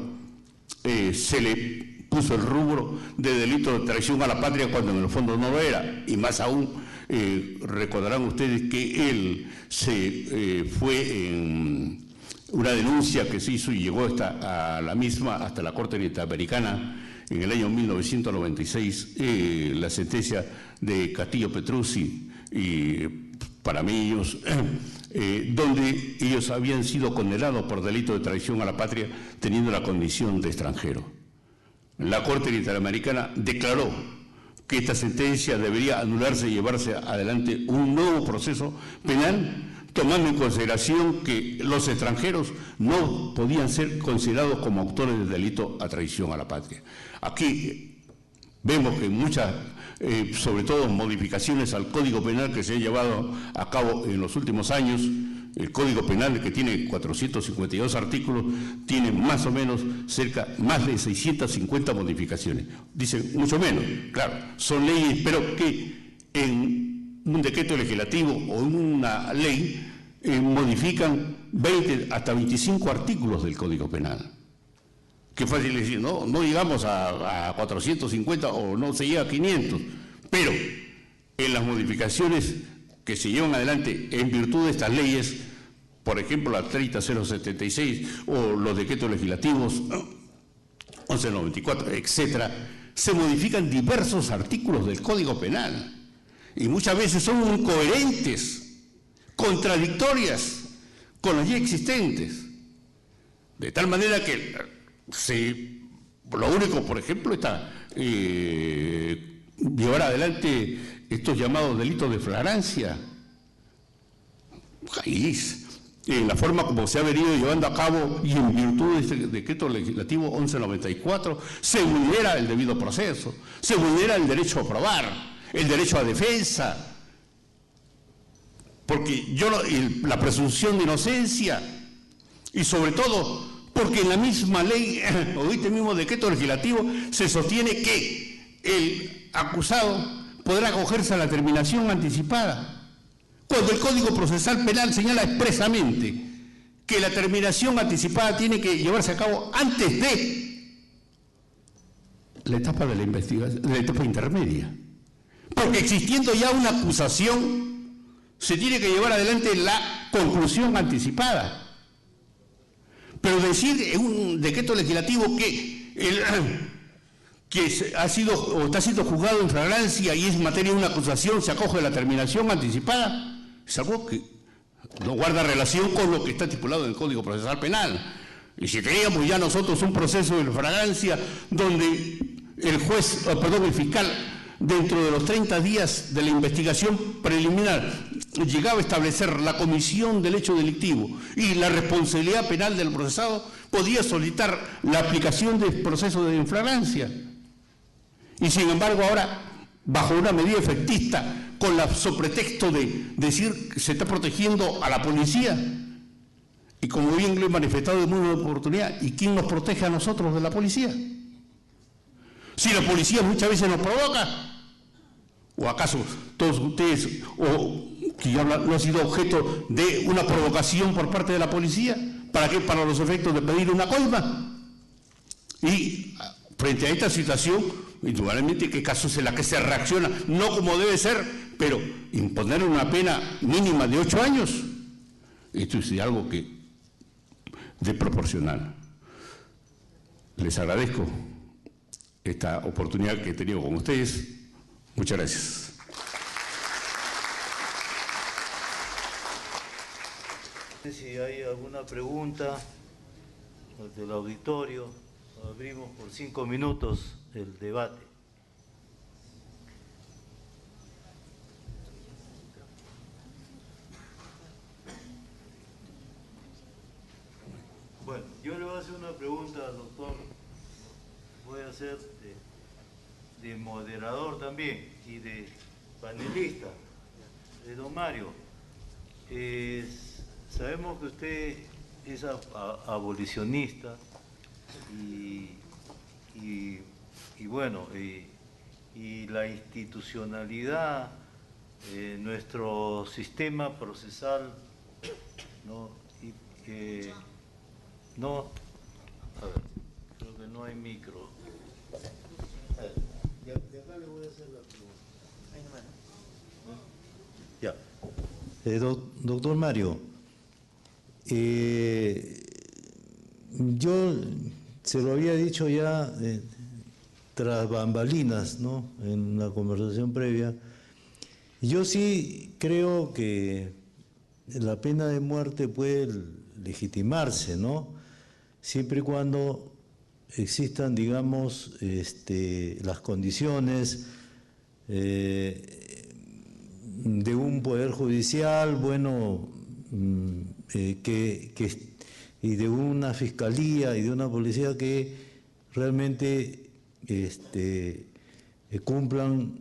se le puso el rubro de delito de traición a la patria cuando en el fondo no lo era, y más aún recordarán ustedes que él fue en una denuncia que se hizo y llegó hasta la Corte Interamericana en el año 1996, la sentencia de Castillo Petruzzi y Paramillos, donde ellos habían sido condenados por delito de traición a la patria teniendo la condición de extranjero. la Corte Interamericana declaró que esta sentencia debería anularse y llevarse adelante un nuevo proceso penal, tomando en consideración que los extranjeros no podían ser considerados como autores del delito a traición a la patria. Aquí vemos que muchas, sobre todo modificaciones al Código Penal que se han llevado a cabo en los últimos años, el Código Penal, que tiene 452 artículos, tiene más o menos más de 650 modificaciones. Dicen mucho menos, claro, son leyes, pero que en un decreto legislativo o en una ley modifican 20 hasta 25 artículos del Código Penal. Qué fácil decir, no llegamos a 450 o no se llega a 500, pero en las modificaciones que se llevan adelante en virtud de estas leyes, por ejemplo la 30076 o los decretos legislativos 1194, etcétera, se modifican diversos artículos del Código Penal y muchas veces son incoherentes, contradictorias con las ya existentes, de tal manera que lo único, por ejemplo, está llevar adelante estos llamados delitos de flagrancia. En la forma como se ha venido llevando a cabo y en virtud de este decreto legislativo 1194, se vulnera el debido proceso, se vulnera el derecho a probar, el derecho a defensa, porque la presunción de inocencia y sobre todo porque en la misma ley o este mismo decreto legislativo se sostiene que el acusado podrá acogerse a la terminación anticipada, cuando el Código Procesal Penal señala expresamente que la terminación anticipada tiene que llevarse a cabo antes de la etapa de la investigación, la etapa intermedia. Porque existiendo ya una acusación, se tiene que llevar adelante la conclusión anticipada. Pero decir en un decreto legislativo que ha sido o está siendo juzgado en flagrancia y es materia de una acusación, se acoge a la terminación anticipada, es algo que no guarda relación con lo que está estipulado en el Código Procesal Penal. Y si teníamos ya nosotros un proceso de flagrancia donde el fiscal, dentro de los 30 días de la investigación preliminar, llegaba a establecer la comisión del hecho delictivo y la responsabilidad penal del procesado, podía solicitar la aplicación del proceso de flagrancia. Y sin embargo ahora, bajo una medida efectista, con el sobretexto de decir que se está protegiendo a la policía, y como bien lo he manifestado en una oportunidad, ¿y quién nos protege a nosotros de la policía? Si la policía muchas veces nos provoca, ¿o acaso todos ustedes que ya no han sido objeto de una provocación por parte de la policía? ¿Para qué? Para los efectos de pedir una coima. Y frente a esta situación, indudablemente, ¿qué caso es en la que se reacciona? No como debe ser, pero imponer una pena mínima de 8 años, esto es algo que desproporcional. Les agradezco esta oportunidad que he tenido con ustedes. Muchas gracias. Si hay alguna pregunta del auditorio, abrimos por 5 minutos el debate. Bueno, yo le voy a hacer una pregunta al doctor. Voy a ser de moderador también y de panelista, de don Mario. Sabemos que usted es abolicionista y bueno, y la institucionalidad, nuestro sistema procesal, ¿no? No, a ver, creo que no hay micro. De acá le voy a hacer la pregunta. Ya. Doctor Mario, yo se lo había dicho ya tras bambalinas, ¿no? En la conversación previa. Yo sí creo que la pena de muerte puede legitimarse, ¿no? Siempre y cuando existan, digamos, las condiciones de un poder judicial, bueno, y de una fiscalía y de una policía que realmente cumplan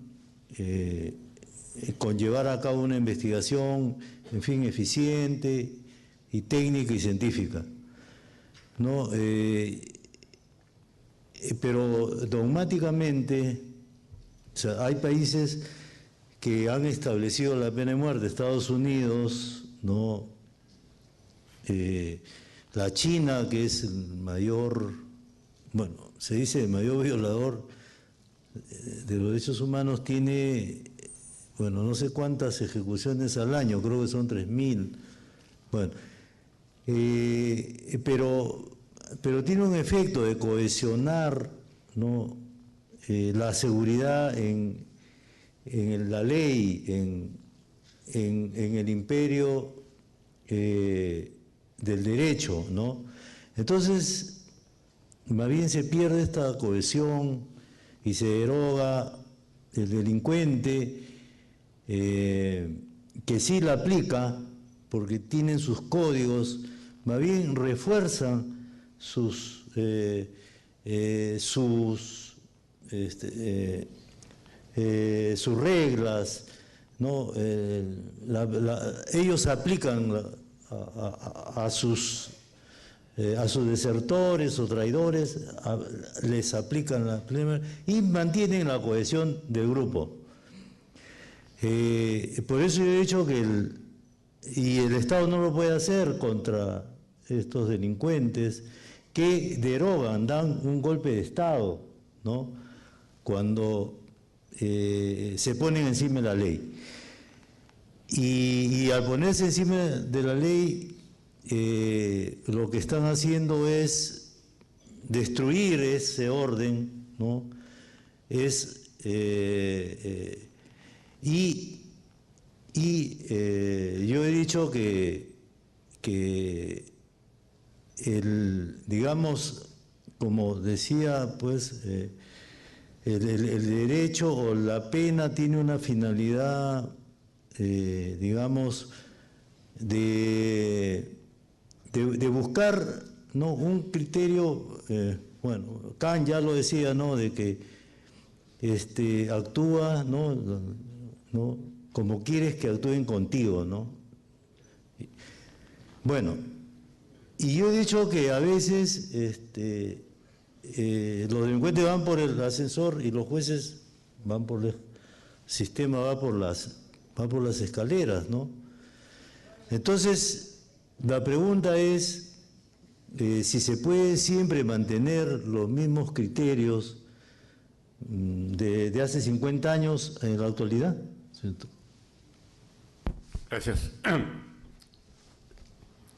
con llevar a cabo una investigación, en fin, eficiente y técnica y científica, ¿no? Pero dogmáticamente, o sea, hay países que han establecido la pena de muerte, Estados Unidos, ¿no? La China, que es el mayor, bueno, se dice el mayor violador de los derechos humanos, tiene, bueno, no sé cuántas ejecuciones al año, creo que son 3.000. Bueno, pero tiene un efecto de cohesionar, ¿no? La seguridad en la ley, en el imperio del derecho, ¿no? Entonces, más bien se pierde esta cohesión y se deroga el delincuente, que sí la aplica, porque tienen sus códigos, más bien refuerzan sus reglas, ¿no? Ellos aplican a sus desertores o traidores, les aplican la plena y mantienen la cohesión del grupo. Por eso yo he dicho que el Estado no lo puede hacer contra estos delincuentes que derogan, dan un golpe de Estado, ¿no? Cuando se ponen encima de la ley. Y al ponerse encima de la ley, lo que están haciendo es destruir ese orden, ¿no? Yo he dicho que digamos, como decía, pues, el derecho o la pena tiene una finalidad, digamos, de buscar, ¿no? Un criterio, bueno, Kant ya lo decía, ¿no? De que actúa, ¿no? Como quieres que actúen contigo, ¿no? Bueno, y yo he dicho que a veces los delincuentes van por el ascensor y los jueces van por el sistema, va por las escaleras, ¿no? Entonces, la pregunta es si se puede siempre mantener los mismos criterios de hace 50 años en la actualidad, ¿cierto? Gracias.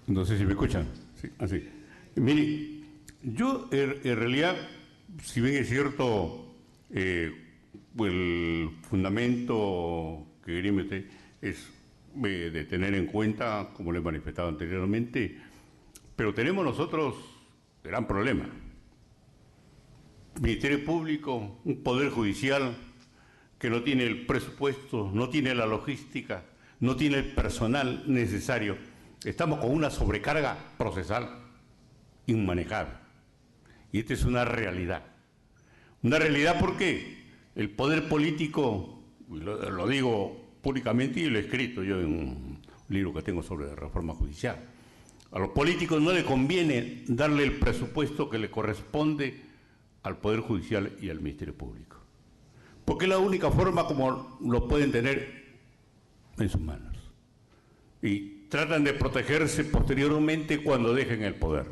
No sé si me escuchan. Sí, así. Mire, yo en realidad, si bien es cierto, el fundamento que dirime usted es de tener en cuenta, como le he manifestado anteriormente, pero tenemos nosotros gran problema. Ministerio Público, un Poder Judicial que no tiene el presupuesto, no tiene la logística, no tiene el personal necesario. Estamos con una sobrecarga procesal inmanejable. Y esta es una realidad. Una realidad porque el poder político, lo digo públicamente y lo he escrito yo en un libro que tengo sobre reforma judicial, a los políticos no les conviene darle el presupuesto que le corresponde al Poder Judicial y al Ministerio Público. Porque es la única forma como lo pueden tener en sus manos. Y tratan de protegerse posteriormente cuando dejen el poder.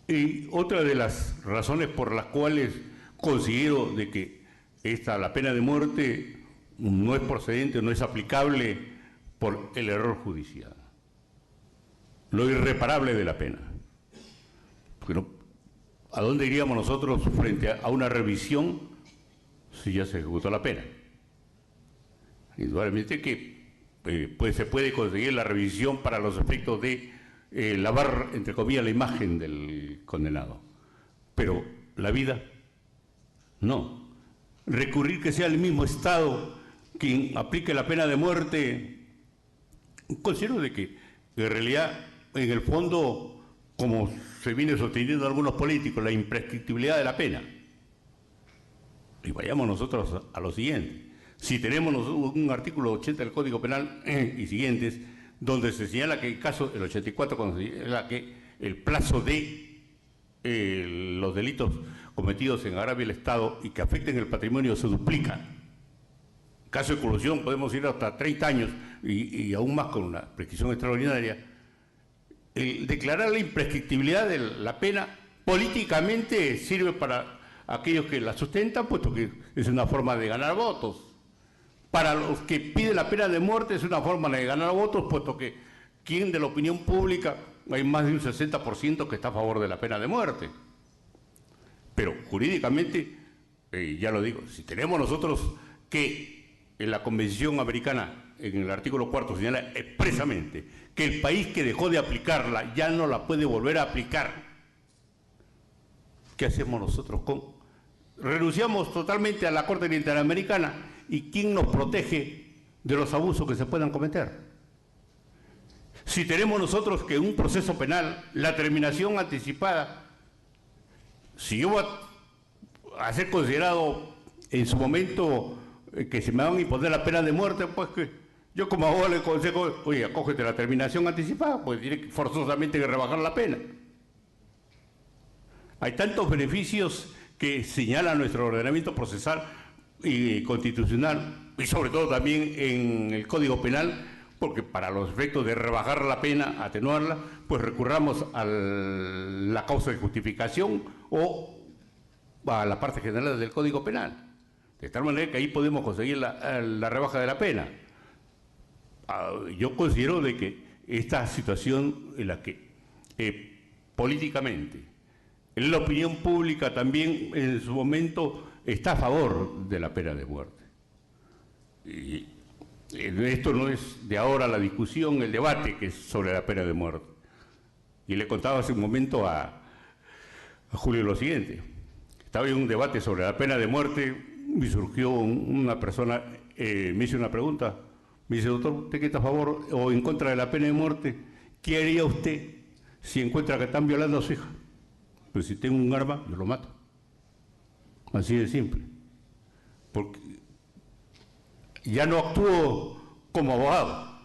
Y otra de las razones por las cuales considero de que la pena de muerte no es procedente, no es aplicable por el error judicial. Lo irreparable de la pena. Pero, ¿a dónde iríamos nosotros frente a una revisión si ya se ejecutó la pena? Indudablemente que pues se puede conseguir la revisión para los efectos de lavar, entre comillas, la imagen del condenado. Pero la vida, no. Recurrir que sea el mismo Estado quien aplique la pena de muerte, considero de que en realidad, en el fondo, como se viene sosteniendo algunos políticos, la imprescriptibilidad de la pena. Y vayamos nosotros a lo siguiente. Si tenemos un artículo 80 del Código Penal y siguientes, donde se señala que el caso, el 84, cuando se señala que el plazo de los delitos cometidos en agravio del Estado y que afecten el patrimonio se duplica. En caso de colusión podemos ir hasta 30 años y aún más con una prescripción extraordinaria. El declarar la imprescriptibilidad de la pena políticamente sirve para aquellos que la sustentan, puesto que es una forma de ganar votos. Para los que piden la pena de muerte es una forma de ganar votos, puesto que quien de la opinión pública hay más de un 60% que está a favor de la pena de muerte. Pero jurídicamente, ya lo digo, si tenemos nosotros que en la Convención Americana, en el artículo 4, señala expresamente que el país que dejó de aplicarla ya no la puede volver a aplicar, ¿qué hacemos nosotros con? Renunciamos totalmente a la Corte Interamericana y ¿quién nos protege de los abusos que se puedan cometer? Si tenemos nosotros que en un proceso penal, la terminación anticipada, si yo voy a ser considerado en su momento que se me van a imponer la pena de muerte, pues que yo como abogado le aconsejo, oye, acógete la terminación anticipada, pues tiene forzosamente que rebajar la pena. Hay tantos beneficios que señala nuestro ordenamiento procesal y constitucional, y sobre todo también en el Código Penal, porque para los efectos de rebajar la pena, atenuarla, pues recurramos a la causa de justificación o a la parte general del Código Penal. De tal manera que ahí podemos conseguir la rebaja de la pena. Yo considero de que esta situación en la que políticamente, en la opinión pública también en su momento está a favor de la pena de muerte. Y esto no es de ahora la discusión, el debate que es sobre la pena de muerte. Y le contaba hace un momento a Julio lo siguiente. Estaba en un debate sobre la pena de muerte y surgió una persona, me hizo una pregunta. Me dice, doctor, ¿usted qué está a favor o en contra de la pena de muerte? ¿Qué haría usted si encuentra que están violando a su hija? Pues si tengo un arma, yo lo mato. Así de simple. Porque ya no actúo como abogado.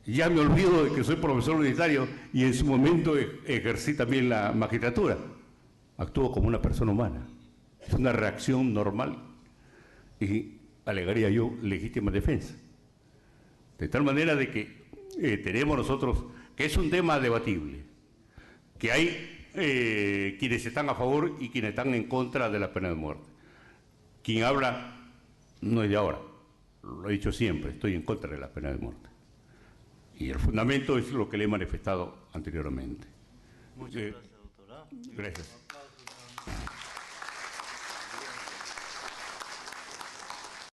Ya me olvido de que soy profesor universitario y en su momento ejercí también la magistratura. Actúo como una persona humana. Es una reacción normal y alegaría yo legítima defensa. De tal manera de que tenemos nosotros, que es un tema debatible, que hay quienes están a favor y quienes están en contra de la pena de muerte. Quien habla no es de ahora, lo he dicho siempre, estoy en contra de la pena de muerte. Y el fundamento es lo que le he manifestado anteriormente. Muchas gracias, doctora. Gracias.